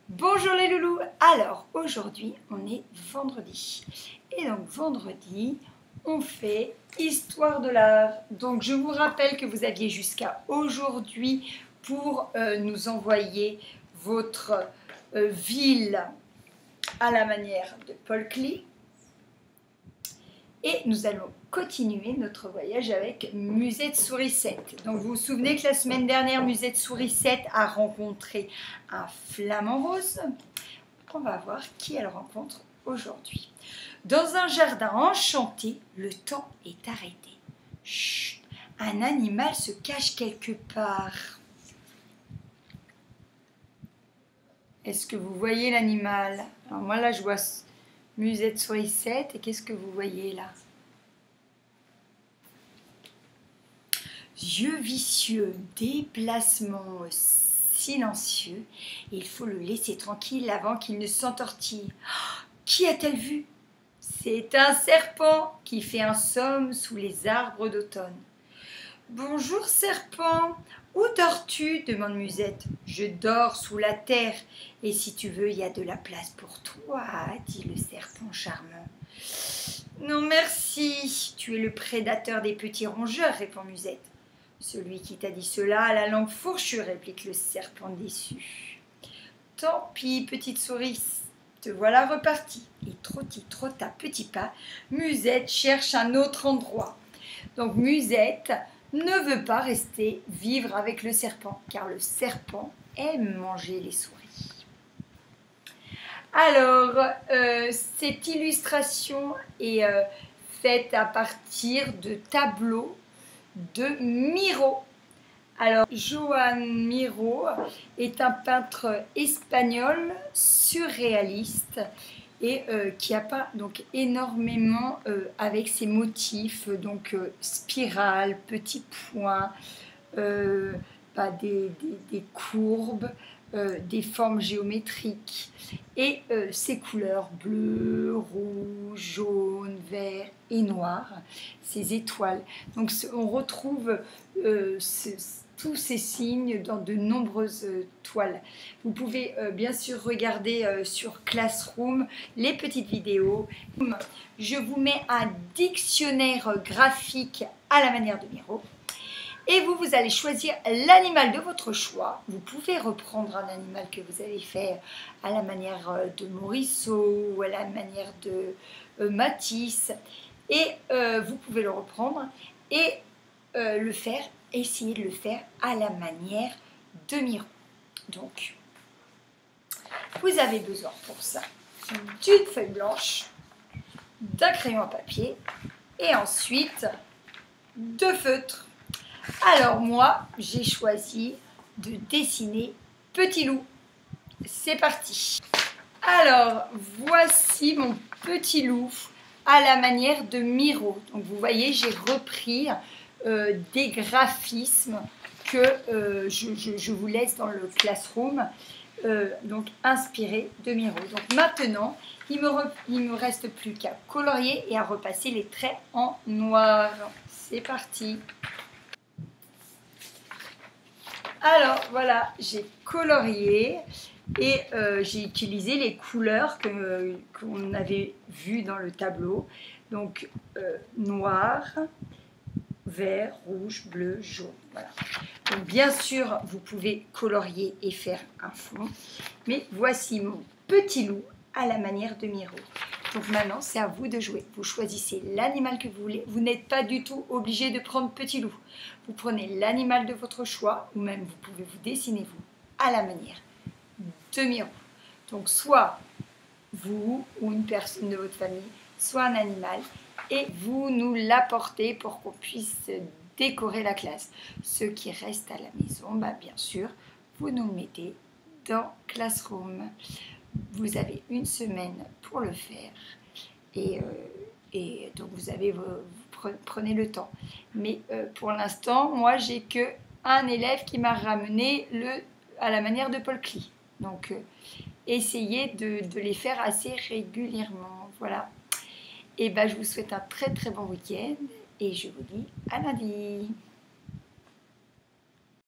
Bonjour les loulous. Alors aujourd'hui on est vendredi et donc vendredi on fait histoire de l'art. Donc je vous rappelle que vous aviez jusqu'à aujourd'hui pour nous envoyer votre ville à la manière de Paul Klee. Et nous allons continuer notre voyage avec Musette Sourisette. Donc vous vous souvenez que la semaine dernière, Musette Sourisette a rencontré un flamant rose. On va voir qui elle rencontre aujourd'hui. Dans un jardin enchanté, le temps est arrêté. Chut, un animal se cache quelque part. Est-ce que vous voyez l'animal? Alors moi là je vois Musette Sourisette et qu'est-ce que vous voyez là? Yeux vicieux, déplacement silencieux, il faut le laisser tranquille avant qu'il ne s'entortille. Oh, qui a-t-elle vu? C'est un serpent qui fait un somme sous les arbres d'automne. Bonjour serpent, où dors-tu? Demande Musette. Je dors sous la terre, et si tu veux, il y a de la place pour toi, dit le serpent charmant. Non merci, tu es le prédateur des petits rongeurs, répond Musette. Celui qui t'a dit cela a la langue fourchue, réplique le serpent déçu. Tant pis, petite souris, te voilà repartie. Et trotta petits pas, Musette cherche un autre endroit. Donc Musette ne veut pas rester vivre avec le serpent, car le serpent aime manger les souris. Alors, cette illustration est faite à partir de tableaux de Miró. Alors, Joan Miró est un peintre espagnol surréaliste et qui a peint donc énormément avec ses motifs, donc spirales, petits points, des courbes, des formes géométriques et ces couleurs bleu, rouge, jaune, vert et noir, ces étoiles. Donc on retrouve tous ces signes dans de nombreuses toiles. Vous pouvez bien sûr regarder sur Classroom les petites vidéos. Je vous mets un dictionnaire graphique à la manière de Miró. Et vous allez choisir l'animal de votre choix. Vous pouvez reprendre un animal que vous avez fait à la manière de Morisot ou à la manière de Matisse. Et vous pouvez le reprendre et essayer de le faire à la manière de Miró. Donc, vous avez besoin pour ça d'une feuille blanche, d'un crayon à papier et ensuite de feutre. Alors moi, j'ai choisi de dessiner Petit Loup. C'est parti. Alors, voici mon Petit Loup à la manière de Miró. Donc vous voyez, j'ai repris des graphismes que je vous laisse dans le Classroom, donc inspirés de Miró. Donc maintenant, il me reste plus qu'à colorier et à repasser les traits en noir. C'est parti. Alors voilà, j'ai colorié et j'ai utilisé les couleurs qu'on avait vues dans le tableau. Donc noir, vert, rouge, bleu, jaune. Voilà. Donc bien sûr, vous pouvez colorier et faire un fond. Mais voici mon Petit Loup à la manière de Miró. Donc maintenant, c'est à vous de jouer. Vous choisissez l'animal que vous voulez. Vous n'êtes pas du tout obligé de prendre Petit Loup. Vous prenez l'animal de votre choix, ou même vous pouvez vous dessiner vous à la manière de Miró. Donc soit vous ou une personne de votre famille, soit un animal, et vous nous l'apportez pour qu'on puisse décorer la classe. Ceux qui restent à la maison, bah bien sûr, vous nous le mettez dans Classroom. Vous avez une semaine pour le faire et donc vous prenez le temps. Mais pour l'instant, moi j'ai que un élève qui m'a ramené à la manière de Paul Klee. Donc essayez de les faire assez régulièrement. Voilà. Et ben je vous souhaite un très très bon week-end et je vous dis à lundi.